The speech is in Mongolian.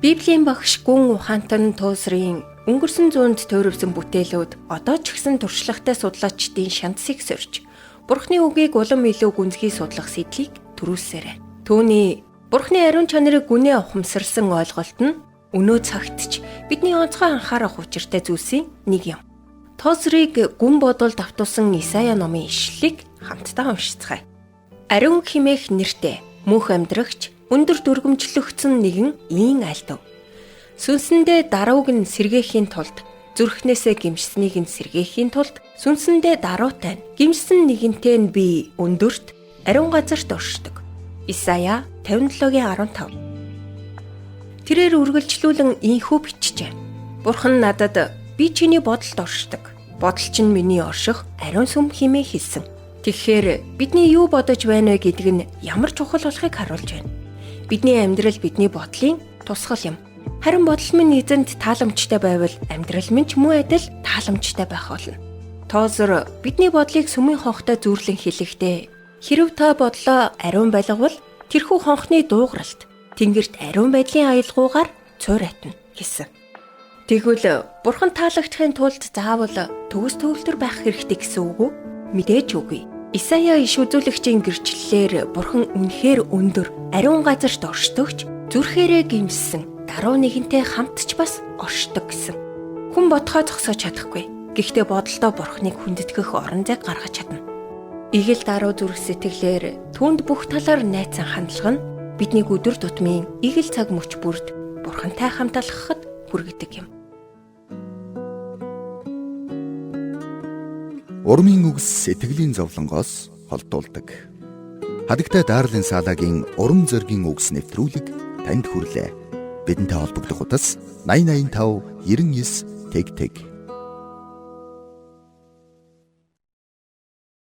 Библийн багш Гүн Ухаантан Туусрын өнгөрсөн зуунд туйрвсан бүтээлүүд одоо ч гэсэн туршлагатай судлаачдын шансыг сорж, Бурхны үгийг улам илүү гүнзгий судлах сэдлийг төрүүлсээрэ. Түүний Бурхны ариун чанарыг гүнээ ухамсарсан ойлголт нь өнөө цагт ч бидний онцгой анхаарах учиртай зүйлсийн нэг юм. Туусрыг гүн бодол давтуулсан Исая номын ишлэлийг хамтдаа уншицгаая. Ариун химээх нэртэй мөнх амьдрагч өндөр дүргэмжлөгдсөн нэгэн ийн айлдав. Сүнсэндээ дарууг нь сэргээхийн тулд, зүрхнээсээ гимжсэнийг нь сэргээхийн тулд, сүнсэндээ даруутай нь гимжсэн нэгэнтэй нь би өндөрт, ариун газарт оршдог. Исая 57:15. Тэрээр үргэлжлүүлэн ийхүү бичжээ. Бурхан надад би чиний бодолд оршдог. Бодол чинь миний орших ариун сүм хэмээн хэлсэн. Тэгэхээр бидний юу бодож байна вэ гэдг нь ямар чухал болохыг харуулж байна. Бидний амьдрал бидний бодлын тусгал юм. Харин бодол минь эзэнд тааламжтай байвал амьдрал минь ч мөн адил тааламжтай байх болно. Тоозор бидний бодлыг сүмийн хонхтой зүүрлэн хэлэхдээ хэрв та бодлоо ариун байлгавал тэрхүү хонхны дуугаралт тэнгэрт ариун байдлын аялгаугаар цуурайтна гэсэн. Тэгвэл Бурхан таалагдахын тулд заавал төгс төвлөр байх хэрэгтэй гэсэн үг үү? Мэдээж үгүй. Исая иш үзүүлэгчийн гэрчлэлээр Бурхан үнэхээр өндөр, ариун газарт оршдогч, зүрхээрээ гимжсэн даруй нэгэнтэй хамт ч бас оршдог гэсэн. Хүн бодхоо зогсоож чадахгүй. Гэхдээ бодолдоо Бурханыг хүндэтгэх орон зайг гаргаж чадна. Игэл даруй зүрх сэтгэлээр түүнд бүх талаар найцсан хандлага нь биднийг өдөр тутмын игэл цаг мөч бүрд Бурхантай хамт алхахад хүргэдэг юм. Урмын үгс сэтгэлийн зовлонгоос холдуулдаг. Хадагтай Дарлин Салагийн урам зоригийн үгс нэвтрүүлэг танд хүрлээ. Бидэнтэй холбогдох утас 8085 99 тэг тэг.